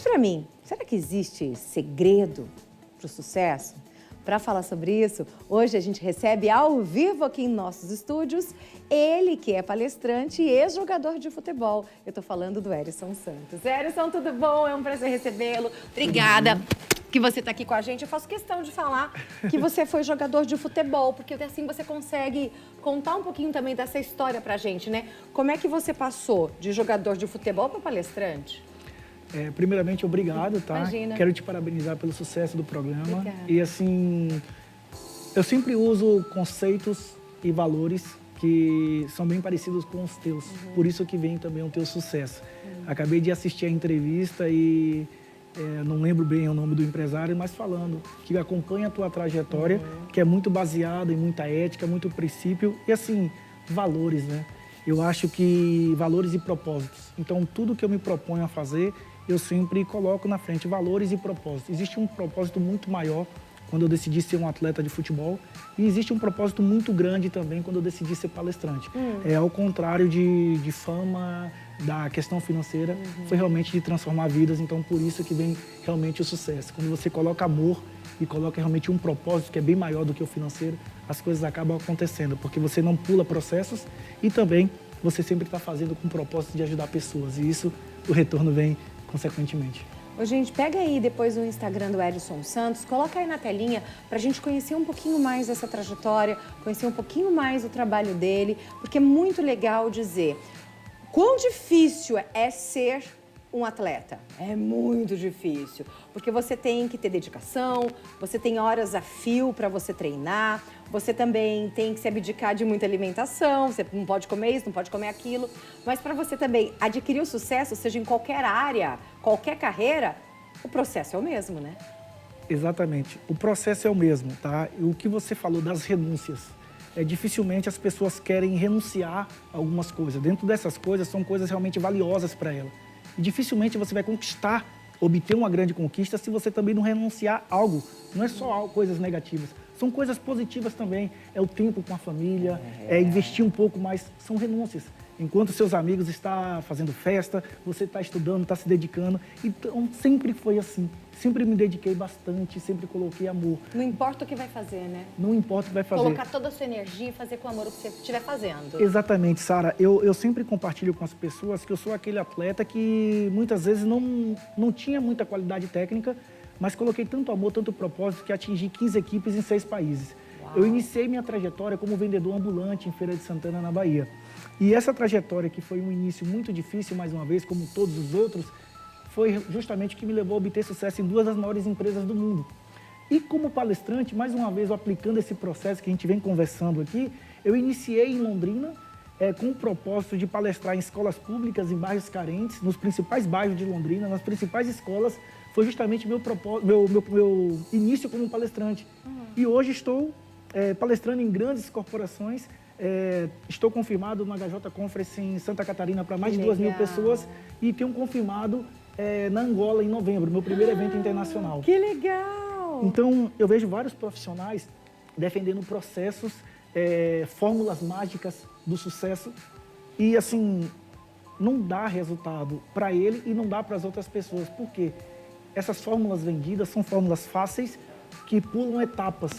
para mim, será que existe segredo para o sucesso? Para falar sobre isso, hoje a gente recebe ao vivo aqui em nossos estúdios ele que é palestrante e ex-jogador de futebol. Eu estou falando do Hérisson Santos. Hérisson, tudo bom? É um prazer recebê-lo. Obrigada que você está aqui com a gente. Eu faço questão de falar que você foi jogador de futebol, porque assim você consegue contar um pouquinho também dessa história para a gente, né? Como é que você passou de jogador de futebol para palestrante? Primeiramente, obrigado, tá? Imagina. Quero te parabenizar pelo sucesso do programa. Obrigada. E assim, eu sempre uso conceitos e valores que são bem parecidos com os teus. Por isso que vem também o teu sucesso. Acabei de assistir a entrevista e não lembro bem o nome do empresário, mas falando que acompanha a tua trajetória, que é muito baseada em muita ética, muito princípio e assim, valores, né? Eu acho que valores e propósitos. Então, tudo que eu me proponho a fazer, eu sempre coloco na frente valores e propósitos. Existe um propósito muito maior quando eu decidi ser um atleta de futebol e existe um propósito muito grande também quando eu decidi ser palestrante. Ao contrário de fama, da questão financeira, foi realmente de transformar vidas, então por isso que vem realmente o sucesso. Quando você coloca amor e coloca realmente um propósito que é bem maior do que o financeiro, as coisas acabam acontecendo, porque você não pula processos e também você sempre está fazendo com o propósito de ajudar pessoas e isso, o retorno vem consequentemente. Ô, gente, pega aí depois o Instagram do Hérisson Santos, coloca aí na telinha pra gente conhecer um pouquinho mais dessa trajetória, conhecer um pouquinho mais o trabalho dele, porque é muito legal dizer quão difícil é ser um atleta. É muito difícil, porque você tem que ter dedicação, você tem horas a fio para você treinar, você também tem que se abdicar de muita alimentação, você não pode comer isso, não pode comer aquilo, mas para você também adquirir o sucesso, seja em qualquer área, qualquer carreira, o processo é o mesmo, né? Exatamente, o processo é o mesmo, tá? E o que você falou das renúncias, dificilmente as pessoas querem renunciar a algumas coisas. Dentro dessas coisas, são coisas realmente valiosas para ela. E dificilmente você vai conquistar, obter uma grande conquista se você também não renunciar a algo. Não é só coisas negativas, são coisas positivas também. É o tempo com a família, é investir um pouco mais, são renúncias. Enquanto seus amigos estão fazendo festa, você está estudando, está se dedicando. Então, sempre foi assim. Sempre me dediquei bastante, sempre coloquei amor. Não importa o que vai fazer, né? Não importa o que vai fazer. Colocar toda a sua energia e fazer com amor o que você estiver fazendo. Exatamente, Sara. Eu sempre compartilho com as pessoas que eu sou aquele atleta que muitas vezes não tinha muita qualidade técnica, mas coloquei tanto amor, tanto propósito que atingi 15 equipes em 6 países. Uau. Eu iniciei minha trajetória como vendedor ambulante em Feira de Santana, na Bahia. E essa trajetória, que foi um início muito difícil, mais uma vez, como todos os outros, foi justamente o que me levou a obter sucesso em 2 das maiores empresas do mundo. E como palestrante, mais uma vez, aplicando esse processo que a gente vem conversando aqui, eu iniciei em Londrina com o propósito de palestrar em escolas públicas, em bairros carentes, nos principais bairros de Londrina, nas principais escolas. Foi justamente meu início como palestrante. E hoje estou palestrando em grandes corporações. Estou confirmado no HJ Conference em Santa Catarina para mais de 2.000 pessoas e tenho confirmado na Angola em novembro, meu primeiro evento internacional. Que legal! Então, eu vejo vários profissionais defendendo processos, fórmulas mágicas do sucesso e, assim, não dá resultado para ele e não dá para as outras pessoas. Por quê? Essas fórmulas vendidas são fórmulas fáceis que pulam etapas.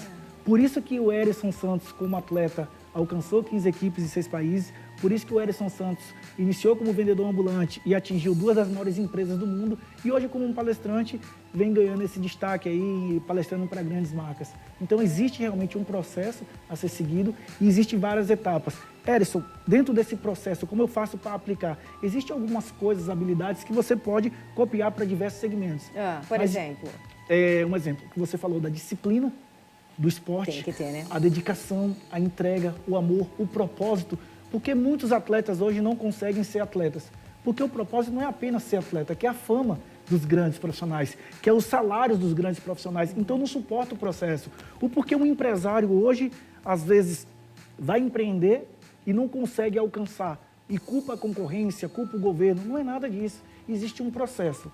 Por isso que o Hérisson Santos, como atleta, alcançou 15 equipes em 6 países. Por isso que o Hérisson Santos iniciou como vendedor ambulante e atingiu 2 das maiores empresas do mundo. E hoje, como um palestrante, vem ganhando esse destaque aí, palestrando para grandes marcas. Então, existe realmente um processo a ser seguido e existem várias etapas. Hérisson, dentro desse processo, como eu faço para aplicar? Existem algumas coisas, habilidades que você pode copiar para diversos segmentos. Por exemplo? Um exemplo que você falou da disciplina, do esporte, Tem que ter, né? A dedicação, a entrega, o amor, o propósito. Porque muitos atletas hoje não conseguem ser atletas. Porque o propósito não é apenas ser atleta, que é a fama dos grandes profissionais, que é os salários dos grandes profissionais. Então não suporta o processo. O porquê um empresário hoje, às vezes, vai empreender e não consegue alcançar. E culpa a concorrência, culpa o governo. Não é nada disso. Existe um processo.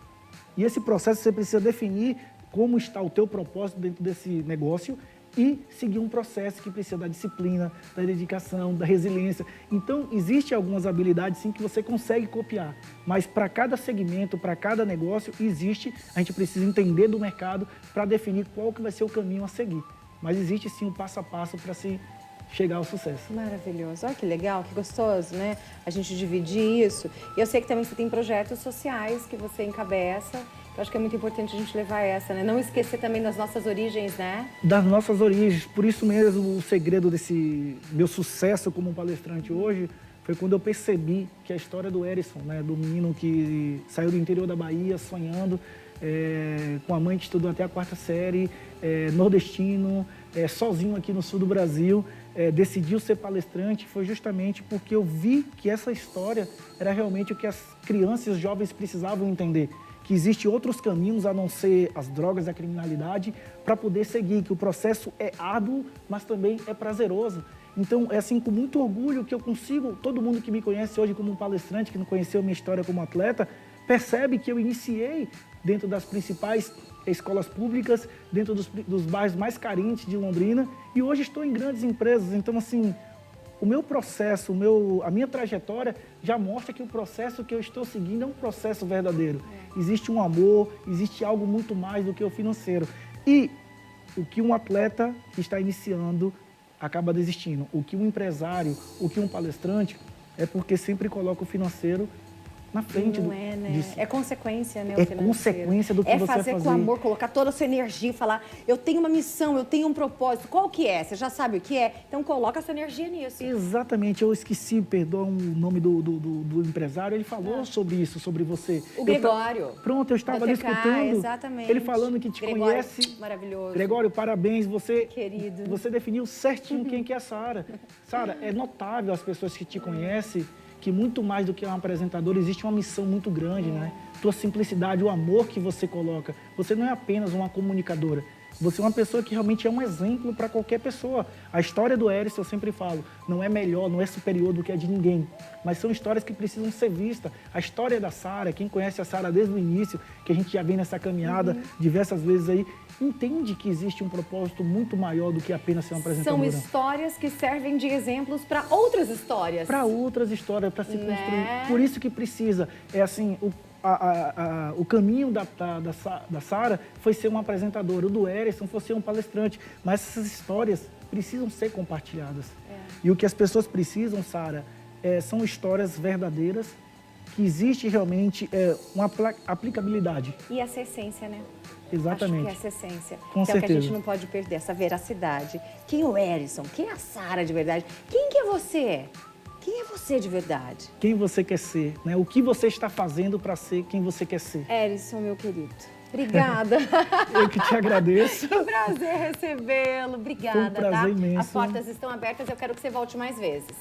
E esse processo você precisa definir como está o teu propósito dentro desse negócio e seguir um processo que precisa da disciplina, da dedicação, da resiliência. Então, existem algumas habilidades, sim, que você consegue copiar, mas para cada segmento, para cada negócio, a gente precisa entender do mercado para definir qual que vai ser o caminho a seguir. Mas existe, sim, um passo a passo para se chegar ao sucesso. Maravilhoso. Olha que legal, que gostoso, né? A gente dividir isso. E eu sei que também você tem projetos sociais que você encabeça. Eu acho que é muito importante a gente levar essa, né? Não esquecer também das nossas origens, né? Das nossas origens. Por isso mesmo, o segredo desse meu sucesso como palestrante hoje foi quando eu percebi que a história do Herisson, né? Do menino que saiu do interior da Bahia sonhando, com a mãe que estudou até a 4ª série, nordestino, sozinho aqui no sul do Brasil, decidiu ser palestrante, foi justamente porque eu vi que essa história era realmente o que as crianças e os jovens precisavam entender. Que existem outros caminhos a não ser as drogas e a criminalidade para poder seguir, que o processo é árduo, mas também é prazeroso. Então, é assim, com muito orgulho que eu consigo, todo mundo que me conhece hoje como um palestrante, que não conheceu minha história como atleta, percebe que eu iniciei dentro das principais escolas públicas, dentro dos bairros mais carentes de Londrina, e hoje estou em grandes empresas. Então, assim, o meu processo, a minha trajetória já mostra que o processo que eu estou seguindo é um processo verdadeiro. Existe um amor, existe algo muito mais do que o financeiro. E o que um atleta que está iniciando acaba desistindo, o que um empresário, o que um palestrante, é porque sempre coloca o financeiro na frente. Não é, né? Disso. É consequência, né? É consequência do que você vai fazer. É fazer com amor, colocar toda a sua energia e falar, eu tenho uma missão, eu tenho um propósito. Qual que é? Você já sabe o que é? Então coloca a sua energia nisso. Exatamente. Eu esqueci, perdoa o nome do empresário, ele falou sobre isso, sobre você. O Gregório. Pronto, eu estava ali escutando. Exatamente. Ele falando que te Gregório, conhece. Maravilhoso. Gregório, parabéns. Você, querido. Você definiu certinho quem que é a Sara. Sara, é notável as pessoas que te conhecem, que muito mais do que um apresentador, existe uma missão muito grande, né? Tua simplicidade, o amor que você coloca. Você não é apenas uma comunicadora. Você é uma pessoa que realmente é um exemplo para qualquer pessoa. A história do Herisson, eu sempre falo, não é melhor, não é superior do que a de ninguém. Mas são histórias que precisam ser vistas. A história da Sara, quem conhece a Sara desde o início, que a gente já vem nessa caminhada diversas vezes aí, entende que existe um propósito muito maior do que apenas ser uma apresentadora. São histórias que servem de exemplos para outras histórias. Para outras histórias, para se construir. Por isso que precisa. É assim, o caminho da Sara foi ser uma apresentadora, o do Herisson foi ser um palestrante. Mas essas histórias precisam ser compartilhadas. E o que as pessoas precisam, Sara, são histórias verdadeiras, que existe realmente uma aplicabilidade. E essa essência, né? Exatamente. Acho que é essa essência. Com que certeza. É o que a gente não pode perder, essa veracidade. Quem é o Herisson? Quem é a Sara de verdade? Quem que é você? Quem é você de verdade? Quem você quer ser, né? O que você está fazendo para ser quem você quer ser. Herisson, meu querido. Obrigada. Eu que te agradeço. Que prazer recebê-lo. Obrigada, Foi um prazer imenso. As portas estão abertas, eu quero que você volte mais vezes.